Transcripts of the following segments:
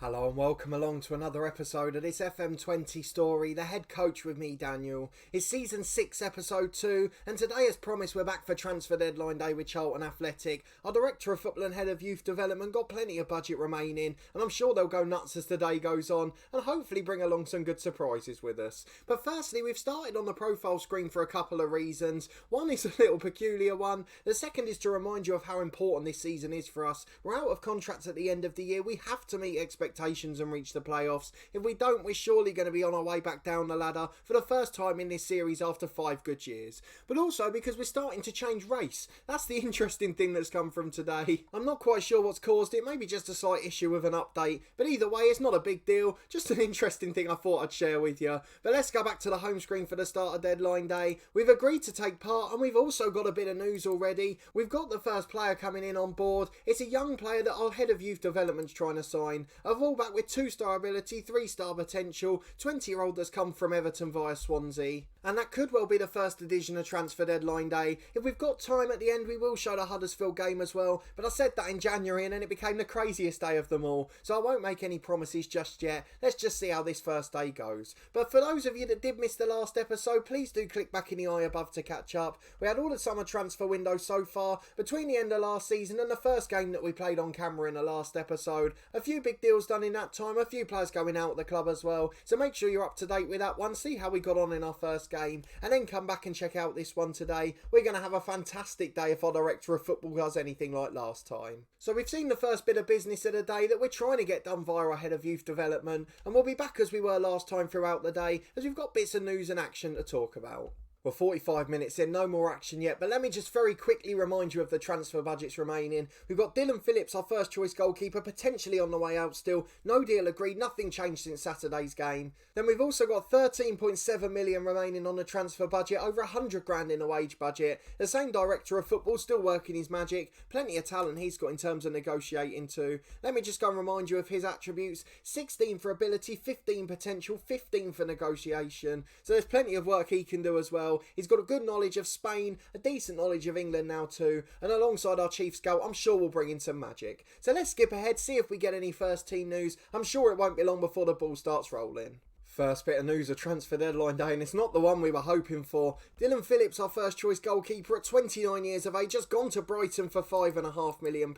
Hello and welcome along to another episode of this FM20 story, The Head Coach with me, Daniel. It's Season 6, Episode 2, and today, as promised, we're back for Transfer Deadline Day with Charlton Athletic. Our Director of Football and Head of Youth Development got plenty of budget remaining, and I'm sure they'll go nuts as the day goes on, and hopefully bring along some good surprises with us. But firstly, we've started on the profile screen for a couple of reasons. One is a little peculiar one. The second is to remind you of how important this season is for us. We're out of contracts at the end of the year. We have to meet expectations and reach the playoffs. If we don't, we're surely going to be on our way back down the ladder for the first time in this series after 5 good years. But also because we're starting to change race. That's the interesting thing that's come from today. I'm not quite sure what's caused it, maybe just a slight issue with an update, but either way it's not a big deal, just an interesting thing I thought I'd share with you. But let's go back to the home screen for the start of deadline day. We've agreed to take part and we've also got a bit of news already. We've got the first player coming in on board. It's a young player that our head of youth development's trying to sign. A fullback with 2-star ability, 3-star potential, 20-year-old that's come from Everton via Swansea. And that could well be the first edition of Transfer Deadline Day. If we've got time at the end, we will show the Huddersfield game as well. But I said that in January and then it became the craziest day of them all. So I won't make any promises just yet. Let's just see how this first day goes. But for those of you that did miss the last episode, please do click back in the eye above to catch up. We had all the summer transfer window so far, between the end of last season and the first game that we played on camera in the last episode. A few big deals done in that time, a few players going out of the club as well. So make sure you're up to date with that one, see how we got on in our first game, and then come back and check out this one today. We're going to have a fantastic day if our Director of Football does anything like last time. So we've seen the first bit of business of the day that we're trying to get done via our Head of Youth Development, and we'll be back as we were last time throughout the day, as we've got bits of news and action to talk about. We're 45 minutes in, no more action yet, but let me just very quickly remind you of the transfer budgets remaining. We've got Phillips, our first choice goalkeeper, potentially on the way out still. No deal agreed, nothing changed since Saturday's game. Then we've also got 13.7 million remaining on the transfer budget, over 100 grand in the wage budget. The same Director of Football still working his magic, plenty of talent he's got in terms of negotiating too. Let me just go and remind you of his attributes: 16 for ability, 15 potential, 15 for negotiation. So there's plenty of work he can do as well. He's got a good knowledge of Spain, a decent knowledge of England now too, and alongside our chief scout, I'm sure we'll bring in some magic. So let's skip ahead, see if we get any first team news. I'm sure it won't be long before the ball starts rolling. First bit of news of Transfer Deadline Day, and it's not the one we were hoping for. Phillips, our first choice goalkeeper at 29 years of age, has gone to Brighton for £5.5 million.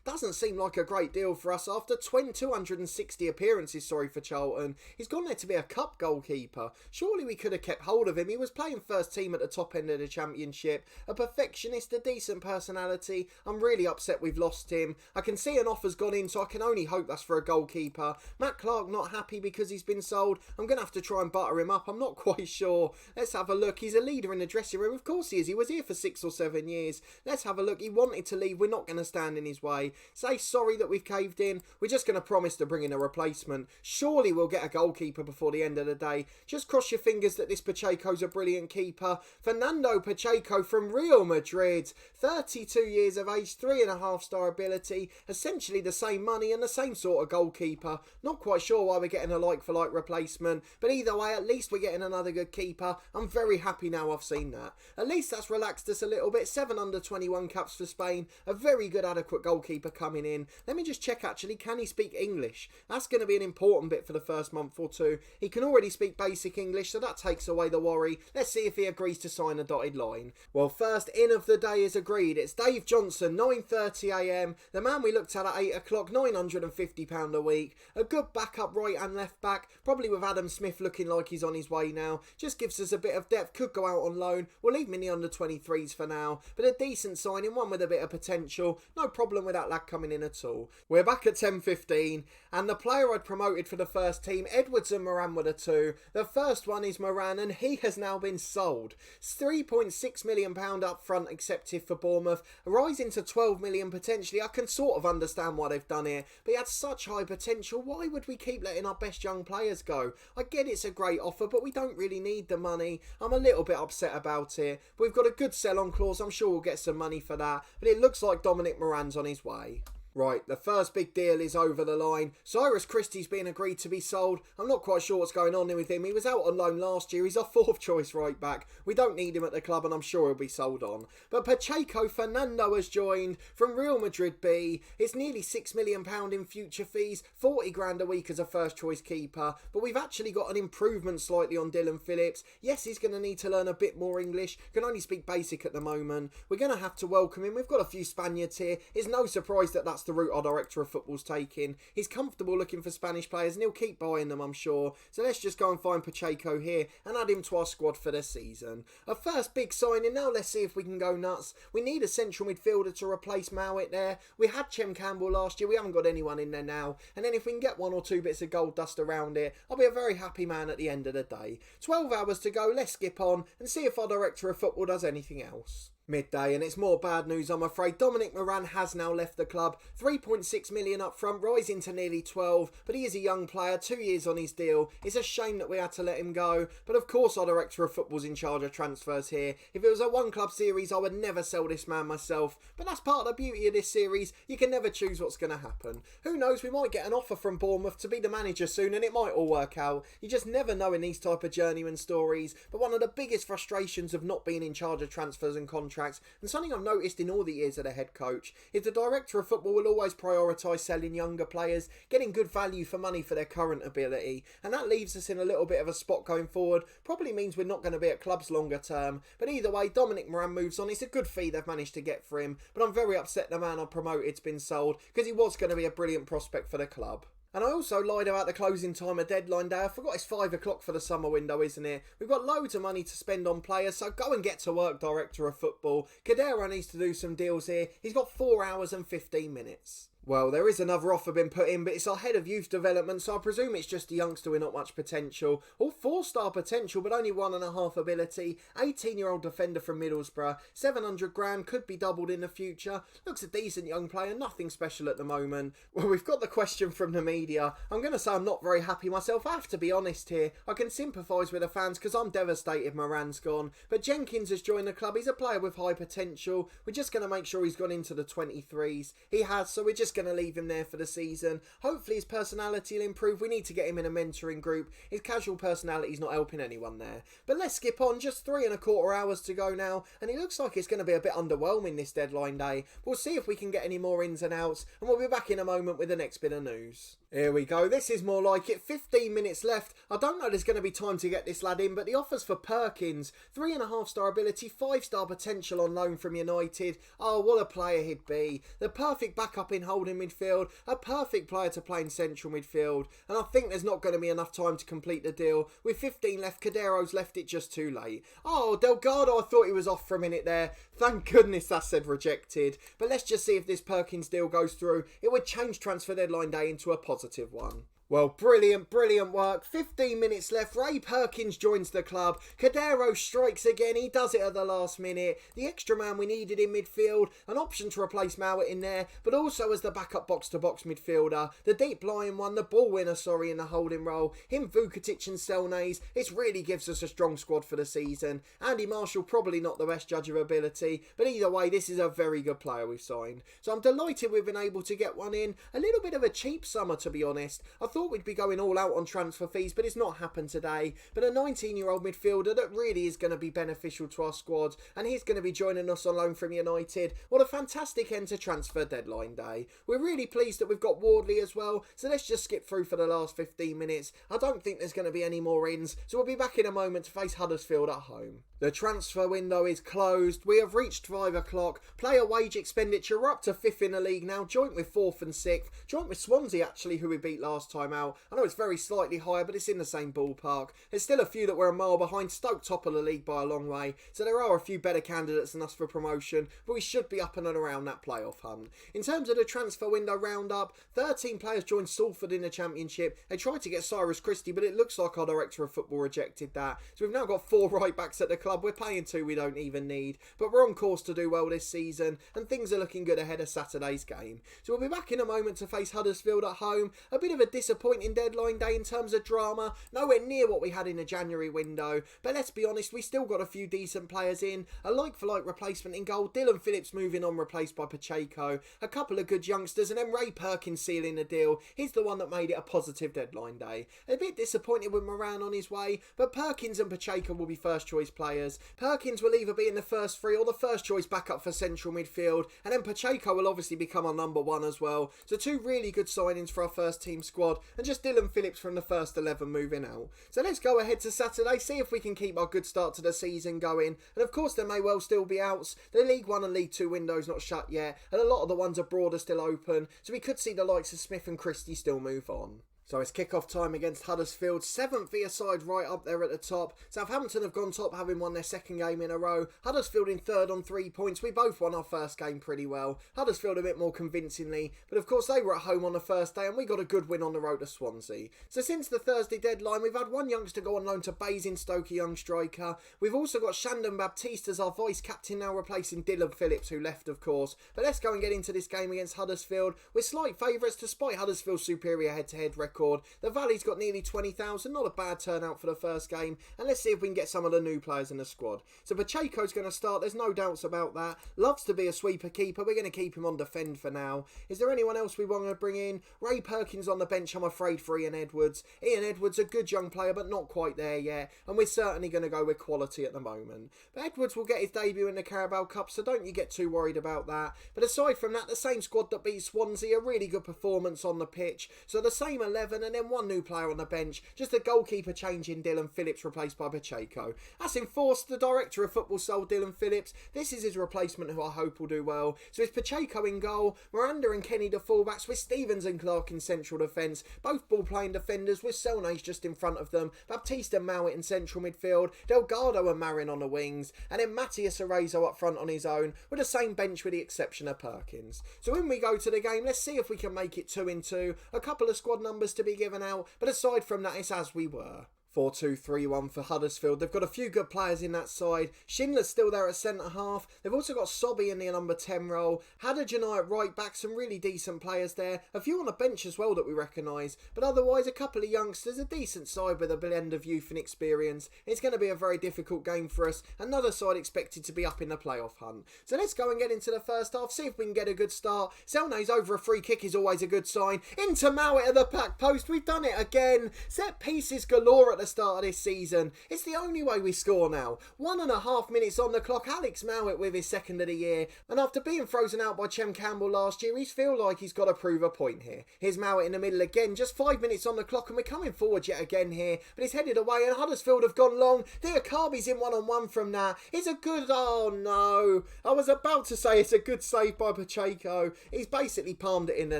Doesn't seem like a great deal for us after 260 appearances for Charlton. He's gone there to be a cup goalkeeper. Surely we could have kept hold of him. He was playing first team at the top end of the Championship. A perfectionist, a decent personality. I'm really upset we've lost him. I can see an offer's gone in, so I can only hope that's for a goalkeeper. Matt Clark not happy because he's been sold. I'm going to have to try and butter him up. I'm not quite sure. Let's have a look. He's a leader in the dressing room. Of course he is. He was here for 6 or 7 years. Let's have a look. He wanted to leave. We're not going to stand in his way. Say sorry that we've caved in. We're just going to promise to bring in a replacement. Surely we'll get a goalkeeper before the end of the day. Just cross your fingers that this Pacheco's a brilliant keeper. Fernando Pacheco from Real Madrid. 32 years of age, 3.5-star ability. Essentially the same money and the same sort of goalkeeper. Not quite sure why we're getting a like-for-like replacement. But either way, at least we're getting another good keeper. I'm very happy now I've seen that. At least that's relaxed us a little bit. 7 under 21 caps for Spain. A very good adequate goalkeeper coming in. Let me just check actually, can he speak English? That's going to be an important bit for the first month or two. He can already speak basic English, so that takes away the worry. Let's see if he agrees to sign a dotted line. Well, first in of the day is agreed. It's Dave Johnson, 9:30 AM. The man we looked at 8 o'clock, £950 a week. A good backup right and left back, probably with Adam Smith looking like he's on his way now. Just gives us a bit of depth, could go out on loan. We'll leave him in the under 23s for now, but a decent signing, one with a bit of potential. No problem with that lad coming in at all. We're back at 10:15, and the player I'd promoted for the first team, Edwards and Moran were the two. The first one is Moran, and he has now been sold. £3.6 million up front accepted for Bournemouth, rising to 12 million potentially. I can sort of understand why they've done it, but he had such high potential. Why would we keep letting our best young players go? I get it's a great offer, but we don't really need the money. I'm a little bit upset about it. But we've got a good sell-on clause. I'm sure we'll get some money for that. But it looks like Dominic Moran's on his way. Right, the first big deal is over the line. Cyrus Christie's been agreed to be sold. I'm not quite sure what's going on with him. He was out on loan last year. He's our fourth choice right back. We don't need him at the club and I'm sure he'll be sold on. But Pacheco Fernando has joined from Real Madrid B. It's nearly £6 million in future fees, 40 grand a week as a first choice keeper. But we've actually got an improvement slightly on Dylan Phillips. Yes, he's going to need to learn a bit more English. Can only speak basic at the moment. We're going to have to welcome him. We've got a few Spaniards here. It's no surprise that that's the route our director of football's taking. He's comfortable looking for Spanish players and he'll keep buying them, I'm sure. So let's just go and find Pacheco here and add him to our squad for the season. A first big signing. Now let's see if we can go nuts. We need a central midfielder to replace Mowat there. We had Chem Campbell last year. We haven't got anyone in there now. And then if we can get one or two bits of gold dust around it, I'll be a very happy man at the end of the day. 12 hours to go. Let's skip on and see if our director of football does anything else. Midday, and it's more bad news, I'm afraid. Dominic Moran has now left the club. 3.6 million up front, rising to nearly 12, but he is a young player, 2 years on his deal. It's a shame that we had to let him go, but of course our director of football's in charge of transfers here. If it was a one club series, I would never sell this man myself, but that's part of the beauty of this series. You can never choose what's going to happen. Who knows, we might get an offer from Bournemouth to be the manager soon and it might all work out. You just never know in these type of journeyman stories, but one of the biggest frustrations of not being in charge of transfers and contracts, and something I've noticed in all the years of the head coach, is the director of football will always prioritise selling younger players, getting good value for money for their current ability, and that leaves us in a little bit of a spot going forward. Probably means we're not going to be at clubs longer term, but either way, Dominic Moran moves on. It's a good fee they've managed to get for him, but I'm very upset the man I promoted's been sold, because he was going to be a brilliant prospect for the club. And I also lied about the closing time of deadline day. I forgot it's 5 o'clock for the summer window, isn't it? We've got loads of money to spend on players, so go and get to work, director of football. Cadero needs to do some deals here. He's got 4 hours and 15 minutes. Well, there is another offer been put in, but it's our head of youth development, so I presume it's just a youngster with not much potential. All 4-star potential, but only 1.5 ability. 18-year-old defender from Middlesbrough. 700 grand, could be doubled in the future. Looks a decent young player, nothing special at the moment. Well, we've got the question from the media. I'm going to say I'm not very happy myself. I have to be honest here. I can sympathise with the fans because I'm devastated Moran's gone. But Jenkins has joined the club. He's a player with high potential. We're just going to make sure he's gone into the 23s. He has, so we're just going to leave him there for the season. Hopefully his personality will improve. We need to get him in a mentoring group. His casual personality's not helping anyone there. But let's skip on. Just 3.25 hours to go now, and it looks like it's going to be a bit underwhelming this deadline day. We'll see if we can get any more ins and outs, and we'll be back in a moment with the next bit of news. Here we go. This is more like it. 15 minutes left. I don't know there's going to be time to get this lad in, but the offers for Perkins. 3.5-star ability, 5-star potential on loan from United. Oh, what a player he'd be. The perfect backup in holding midfield. A perfect player to play in central midfield. And I think there's not going to be enough time to complete the deal. With 15 left, Cadero's left it just too late. Oh, Delgado, I thought he was off for a minute there. Thank goodness that said rejected. But let's just see if this Perkins deal goes through. It would change transfer deadline day into a positive one. Well, brilliant work. 15 minutes left. Ray Perkins joins the club. Cadero strikes again. He does it at the last minute. The extra man we needed in midfield. An option to replace Mowat in there, but also as the backup box-to-box midfielder. The deep lying one, the ball winner, in the holding role. Him, Vukotic and Selnays. It really gives us a strong squad for the season. Andy Marshall, probably not the best judge of ability, but either way, this is a very good player we've signed. So I'm delighted we've been able to get one in. A little bit of a cheap summer, to be honest. I thought we'd be going all out on transfer fees, but it's not happened today. But a 19-year-old midfielder that really is going to be beneficial to our squad, and he's going to be joining us on loan from United. What a fantastic end to transfer deadline day. We're really pleased that we've got Wardley as well, so let's just skip through for the last 15 minutes. I don't think there's going to be any more ins, so we'll be back in a moment to face Huddersfield at home. The transfer window is closed. We have reached 5 o'clock. Player wage expenditure, we're up to 5th in the league now, joint with 4th and 6th. Joint with Swansea, actually, who we beat last time out. I know it's very slightly higher, but it's in the same ballpark. There's still a few that we're a mile behind. Stoke top of the league by a long way, so there are a few better candidates than us for promotion, but we should be up and around that playoff hunt. In terms of the transfer window roundup, 13 players joined Salford in the Championship. They tried to get Cyrus Christie, but it looks like our director of football rejected that. So we've now got 4 right backs at the club. We're paying 2 we don't even need, but we're on course to do well this season, and things are looking good ahead of Saturday's game. So we'll be back in a moment to face Huddersfield at home. A bit of a disappointment disappointing deadline day in terms of drama, nowhere near what we had in the January window, but let's be honest, we still got a few decent players in, a like-for-like replacement in goal, Dylan Phillips moving on replaced by Pacheco, a couple of good youngsters, and then Ray Perkins sealing the deal. He's the one that made it a positive deadline day. A bit disappointed with Moran on his way, but Perkins and Pacheco will be first choice players. Perkins will either be in the first three or the first choice backup for central midfield, and then Pacheco will obviously become our number one as well. So two really good signings for our first team squad, and just Dylan Phillips from the first 11 moving out. So let's go ahead to Saturday, see if we can keep our good start to the season going, and of course there may well still be outs. The League 1 and League 2 windows not shut yet, and a lot of the ones abroad are still open, so we could see the likes of Smith and Christie still move on. So it's kick-off time against Huddersfield, 7th via side right up there at the top. Southampton have gone top, having won their second game in a row. Huddersfield in third on 3 points. We both won our first game pretty well. Huddersfield a bit more convincingly, but of course they were at home on the first day and we got a good win on the road to Swansea. So since the Thursday deadline, we've had one youngster go on loan to Basingstoke, a young striker. We've also got Shandon Baptiste as our vice captain now, replacing Dylan Phillips, who left of course. But let's go and get into this game against Huddersfield. We're slight favourites despite Huddersfield's superior head-to-head record. The Valley's got nearly 20,000, not a bad turnout for the first game, and let's see if we can get some of the new players in the squad. So Pacheco's going to start, there's no doubts about that. Loves to be a sweeper keeper, we're going to keep him on defend for now. Is there anyone else we want to bring in? Ray Perkins on the bench, I'm afraid, for Ian Edwards. Ian Edwards, a good young player, but not quite there yet, and we're certainly going to go with quality at the moment. But Edwards will get his debut in the Carabao Cup, so don't you get too worried about that. But aside from that, the same squad that beat Swansea, a really good performance on the pitch. So the same 11 and then one new player on the bench, just a goalkeeper change in Dylan Phillips replaced by Pacheco. That's enforced. The director of football sold Dylan Phillips. This is his replacement, who I hope will do well. So it's Pacheco in goal, Miranda and Kenny the fullbacks, with Stevens and Clark in central defence, both ball playing defenders with Selnage just in front of them, Baptiste and Mowat in central midfield, Delgado and Marin on the wings, and then Matthias Arezzo up front on his own, with the same bench with the exception of Perkins. So when we go to the game, let's see if we can make it 2-2, a couple of squad numbers to be given out, but aside from that, it's as we were. 4-2-3-1 for Huddersfield. They've got a few good players in that side. Schindler's still there at centre-half. They've also got Sobby in the number 10 role. Hadajani at right-back, some really decent players there. A few on the bench as well that we recognise. But otherwise, a couple of youngsters, a decent side with a blend of youth and experience. It's going to be a very difficult game for us. Another side expected to be up in the playoff hunt. So let's go and get into the first half, see if we can get a good start. Selnay's over a free kick is always a good sign. Into Mowat at the back post. We've done it again. Set pieces galore at the start of this season. It's the only way we score now. 1.5 minutes on the clock. Alex Mowat with his second of the year, and after being frozen out by Chem Campbell last year, he's feel like he's got to prove a point here. Here's Mowat in the middle again, just 5 minutes on the clock, and we're coming forward yet again here, but he's headed away and Huddersfield have gone long. Diakabi's in one-on-one from that. It's a good, oh no, I was about to say it's a good save by Pacheco. He's basically palmed it in the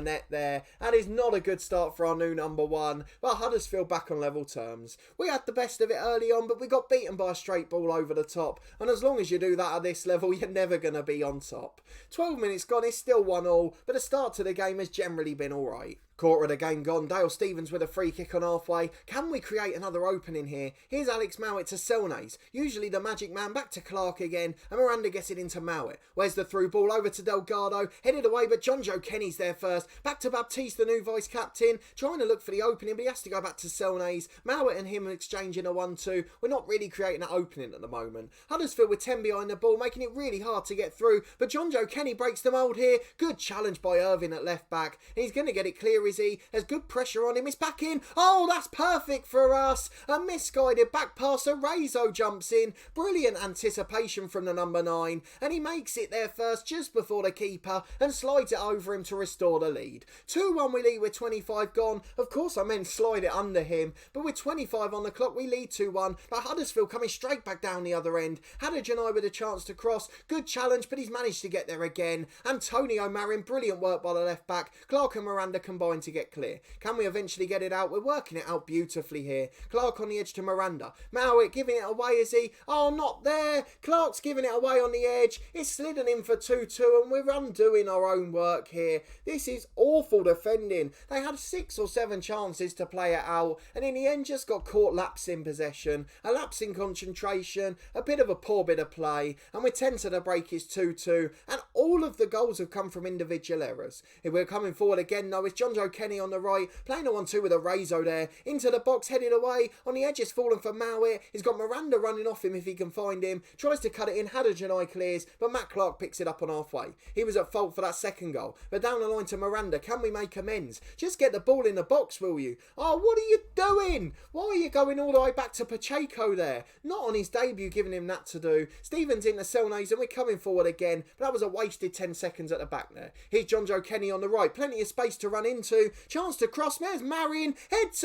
net there. That is not a good start for our new number one, but Huddersfield back on level terms. We had the best of it early on, but we got beaten by a straight ball over the top. And as long as you do that at this level, you're never going to be on top. 12 minutes gone, it's still 1-1, but the start to the game has generally been alright. Quarter of the game gone. Dale Stevens with a free kick on halfway. Can we create another opening here? Here's Alex Mowat to Selnase. Usually the magic man, back to Clark again, and Miranda gets it into Mowat. Where's the through ball? Over to Delgado. Headed away, but John Joe Kenny's there first. Back to Baptiste, the new vice captain. Trying to look for the opening, but he has to go back to Selnase. Mowat and him exchanging a 1-2. We're not really creating that opening at the moment. Huddersfield with 10 behind the ball, making it really hard to get through, but John Joe Kenny breaks the mould here. Good challenge by Irvin at left back. He's going to get it clear, is he? There's good pressure on him. It's back in. Oh, that's perfect for us. A misguided back pass. Arezzo jumps in. Brilliant anticipation from the number 9. And he makes it there first just before the keeper and slides it over him to restore the lead. 2-1 we lead with 25 gone. Of course I meant slide it under him. But with 25 on the clock we lead 2-1. But Huddersfield coming straight back down the other end. Hadajani with a chance to cross. Good challenge, but he's managed to get there again. Antonio Marin, brilliant work by the left back. Clark and Miranda combined to get clear. Can we eventually get it out? We're working it out beautifully here. Clark on the edge to Miranda. Mowat giving it away, is he? Oh, not there. Clark's giving it away on the edge. It's slidden in for 2-2 and we're undoing our own work here. This is awful defending. They had 6 or 7 chances to play it out and in the end just got caught lapsing possession, a lapse in concentration, a bit of a poor bit of play, and we're 10 to the break is 2-2 and all of the goals have come from individual errors. If we're coming forward again though, it's John Joe Kenny on the right, playing a 1-2 with a Rezo there, into the box, headed away, on the edge it's fallen for Mowat, he's got Miranda running off him if he can find him, tries to cut it in, Huddersfield clears, but Matt Clark picks it up on halfway. He was at fault for that second goal, but down the line to Miranda, can we make amends? Just get the ball in the box, will you? Oh, what are you doing? Why are you going all the way back to Pacheco there? Not on his debut, giving him that to do. Stevens into Selnays, and we're coming forward again, but that was a wasted 10 seconds at the back there. Here's John Joe Kenny on the right, plenty of space to run into, chance to cross, there's Marion, heads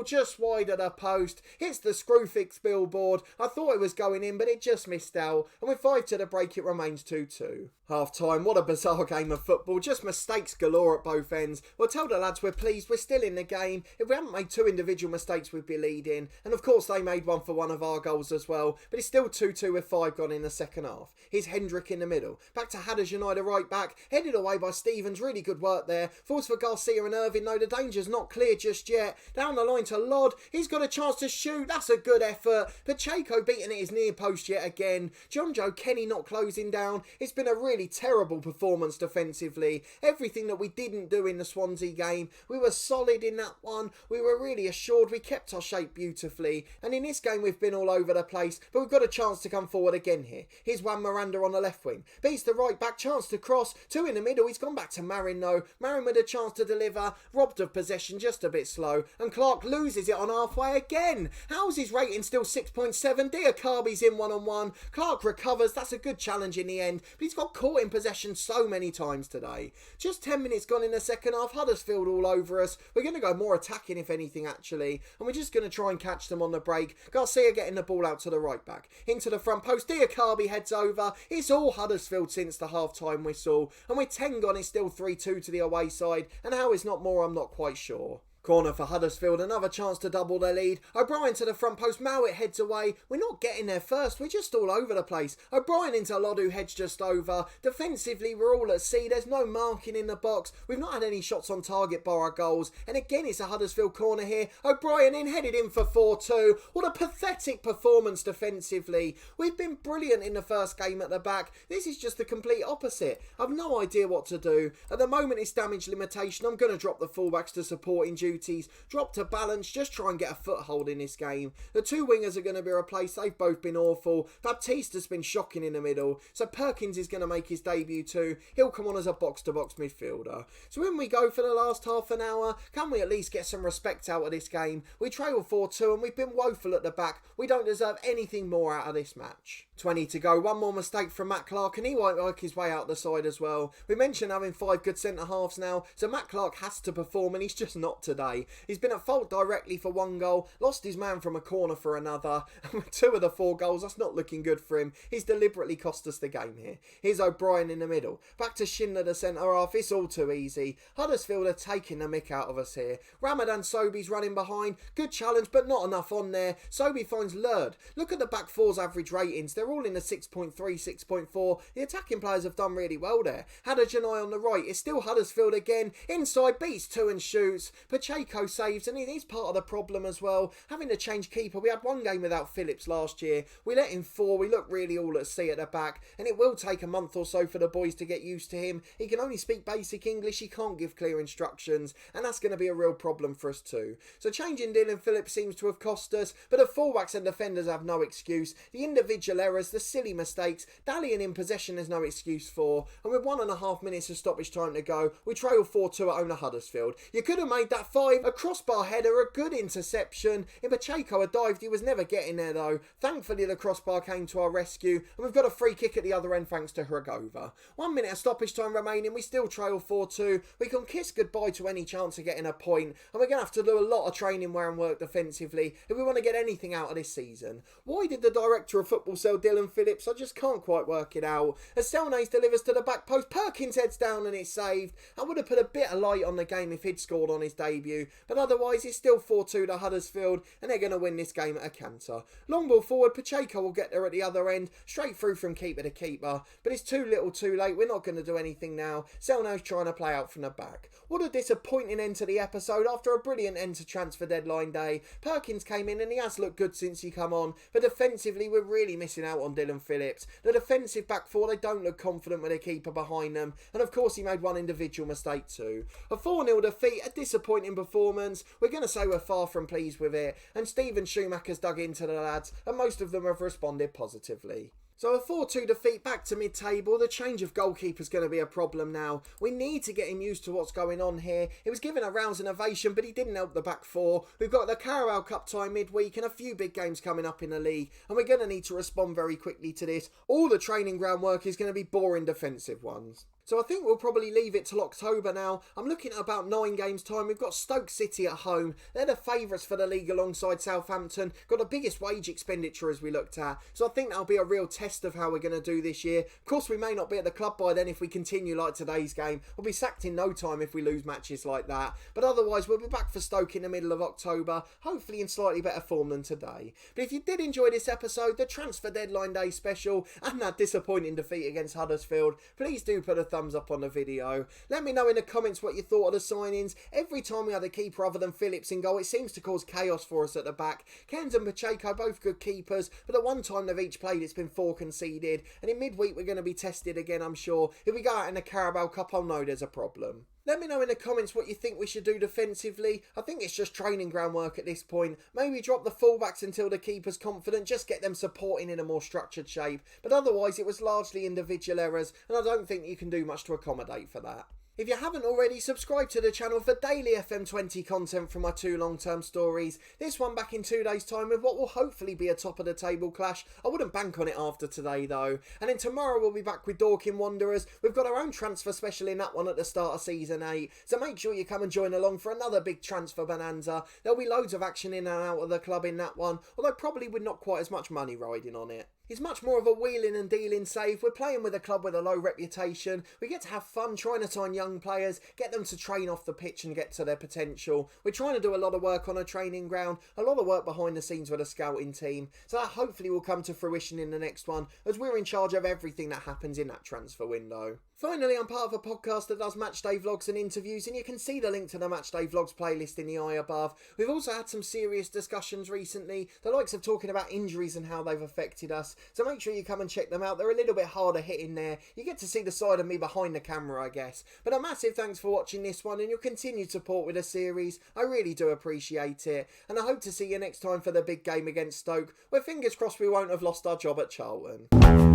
just wide of the post, hits the Screwfix billboard. I thought it was going in, but it just missed out, and with 5 to the break it remains 2-2. Half time, what a bizarre game of football, just mistakes galore at both ends. We'll tell the lads we're pleased, we're still in the game. If we hadn't made 2 individual mistakes we'd be leading, and of course they made one for one of our goals as well, but it's still 2-2 with 5 gone in the second half. Here's Hendrick in the middle, back to Hadders United right back, headed away by Stevens, really good work there, falls for Garcia and Irving, no the danger's not clear just yet, down the line to Lod, he's got a chance to shoot, that's a good effort, Pacheco beating at his near post yet again, John Joe Kenny not closing down, it's been a really terrible performance defensively, everything that we didn't do in the Swansea game, we were solid in that one, we were really assured, we kept our shape beautifully, and in this game we've been all over the place, but we've got a chance to come forward again here. Here's Juan Miranda on the left wing, beats the right back, chance to cross, 2 in the middle, he's gone back to Marin though, Marin with a chance to deliver, robbed of possession, just a bit slow, and Clark loses it on halfway again. How's his rating still 6.7? Diakabi's in one-on-one, Clark recovers, that's a good challenge in the end, but he's got caught in possession so many times today. Just 10 minutes gone in the second half, Huddersfield all over us, we're going to go more attacking if anything actually, and we're just going to try and catch them on the break. Garcia getting the ball out to the right back, into the front post, Diakabi heads over, it's all Huddersfield since the half-time whistle, and with 10 gone it's still 3-2 to the away side, and how it's not more I'm not quite sure. Corner for Huddersfield, another chance to double their lead. O'Brien to the front post, Mowat heads away. We're not getting there first, we're just all over the place. O'Brien into Lod who heads just over. Defensively, we're all at sea, there's no marking in the box. We've not had any shots on target bar our goals. And again, it's a Huddersfield corner here. O'Brien in, headed in for 4-2. What a pathetic performance defensively. We've been brilliant in the first game at the back. This is just the complete opposite. I've no idea what to do. At the moment, it's damage limitation. I'm going to drop the fullbacks to supporting duties, drop to balance, just try and get a foothold in this game. The 2 wingers are going to be replaced, they've both been awful. Baptista's been shocking in the middle, so Perkins is going to make his debut too. He'll come on as a box-to-box midfielder. So when we go for the last half an hour, can we at least get some respect out of this game? We trail 4-2 and we've been woeful at the back. We don't deserve anything more out of this match. 20 to go, one more mistake from Matt Clark and he won't work his way out the side as well. We mentioned having 5 good centre-halves now, so Matt Clark has to perform and he's just not today. He's been at fault directly for 1 goal, lost his man from a corner for another, and with 2 of the 4 goals, that's not looking good for him. He's deliberately cost us the game here. Here's O'Brien in the middle, back to Schindler the centre-half, it's all too easy. Huddersfield are taking the mick out of us here. Ramadan Sobhi's running behind, good challenge, but not enough on there. Sobhi finds Lurd. Look at the back four's average ratings, they're all in the 6.3, 6.4. The attacking players have done really well there. Hadajanai on the right, it's still Huddersfield again, inside, beats 2 and shoots. Pacheco saves, and he's part of the problem as well. Having to change keeper, we had 1 game without Phillips last year. We let him 4, we look really all at sea at the back, and it will take a month or so for the boys to get used to him. He can only speak basic English, he can't give clear instructions, and that's going to be a real problem for us too. So changing Dylan Phillips seems to have cost us, but the fullbacks and defenders have no excuse. The individual errors, the silly mistakes, dallying in possession there's no excuse for, and with 1.5 minutes of stoppage time to go, we trail 4-2 at owner Huddersfield. You could have made that 5, a crossbar header, a good interception. If Pacheco had dived, he was never getting there though. Thankfully the crossbar came to our rescue, and we've got a free kick at the other end thanks to Hragova. 1 minute of stoppage time remaining, we still trail 4-2. We can kiss goodbye to any chance of getting a point, and we're going to have to do a lot of training wear and work defensively if we want to get anything out of this season. Why did the director of football sell Dylan Phillips? I just can't quite work it out. As Selnays delivers to the back post, Perkins heads down and it's saved. I would have put a bit of light on the game if he'd scored on his debut, but otherwise it's still 4-2 to Huddersfield and they're going to win this game at a canter. Long ball forward, Pacheco will get there at the other end, straight through from keeper to keeper, but it's too little too late, we're not going to do anything now. Selnays trying to play out from the back. What a disappointing end to the episode after a brilliant end to transfer deadline day. Perkins came in and he has looked good since he come on, but defensively we're really missing out out on Dylan Phillips. The defensive back four, they don't look confident with their keeper behind them. And of course he made one individual mistake too. A 4-0 defeat, a disappointing performance. We're going to say we're far from pleased with it. And Stephen Schumacher's dug into the lads and most of them have responded positively. So a 4-2 defeat back to mid-table. The change of goalkeeper's going to be a problem now. We need to get him used to what's going on here. He was given a rousing ovation, but he didn't help the back four. We've got the Carabao Cup tie midweek and a few big games coming up in the league. And we're going to need to respond very quickly to this. All the training ground work is going to be boring defensive ones. So I think we'll probably leave it till October now. I'm looking at about 9 games time. We've got Stoke City at home. They're the favourites for the league alongside Southampton. Got the biggest wage expenditure as we looked at. So I think that'll be a real test of how we're going to do this year. Of course, we may not be at the club by then if we continue like today's game. We'll be sacked in no time if we lose matches like that. But otherwise, we'll be back for Stoke in the middle of October. Hopefully in slightly better form than today. But if you did enjoy this episode, the transfer deadline day special, and that disappointing defeat against Huddersfield, please do put a thumbs up on the video. Let me know in the comments what you thought of the signings. Every time we had a keeper other than Phillips in goal, it seems to cause chaos for us at the back. Cairns and Pacheco, both good keepers, but at one time they've each played, it's been 4 conceded. And in midweek we're going to be tested again, I'm sure. If we go out in the Carabao Cup, I'll know there's a problem. Let me know in the comments what you think we should do defensively. I think it's just training ground work at this point. Maybe drop the fullbacks until the keeper's confident, just get them supporting in a more structured shape. But otherwise it was largely individual errors and I don't think you can do much to accommodate for that. If you haven't already, subscribe to the channel for daily FM20 content from my 2 long-term stories. This one back in 2 days' time with what will hopefully be a top-of-the-table clash. I wouldn't bank on it after today, though. And then tomorrow we'll be back with Dorking Wanderers. We've got our own transfer special in that one at the start of Season 8. So make sure you come and join along for another big transfer bonanza. There'll be loads of action in and out of the club in that one, although probably with not quite as much money riding on it. It's much more of a wheeling and dealing save. We're playing with a club with a low reputation. We get to have fun trying to sign young players, get them to train off the pitch and get to their potential. We're trying to do a lot of work on a training ground, a lot of work behind the scenes with a scouting team. So that hopefully will come to fruition in the next one, as we're in charge of everything that happens in that transfer window. Finally, I'm part of a podcast that does matchday vlogs and interviews, and you can see the link to the matchday vlogs playlist in the eye above. We've also had some serious discussions recently, the likes of talking about injuries and how they've affected us. So make sure you come and check them out. They're a little bit harder hitting there. You get to see the side of me behind the camera, I guess. But a massive thanks for watching this one and your continued support with the series. I really do appreciate it. And I hope to see you next time for the big game against Stoke, where fingers crossed we won't have lost our job at Charlton.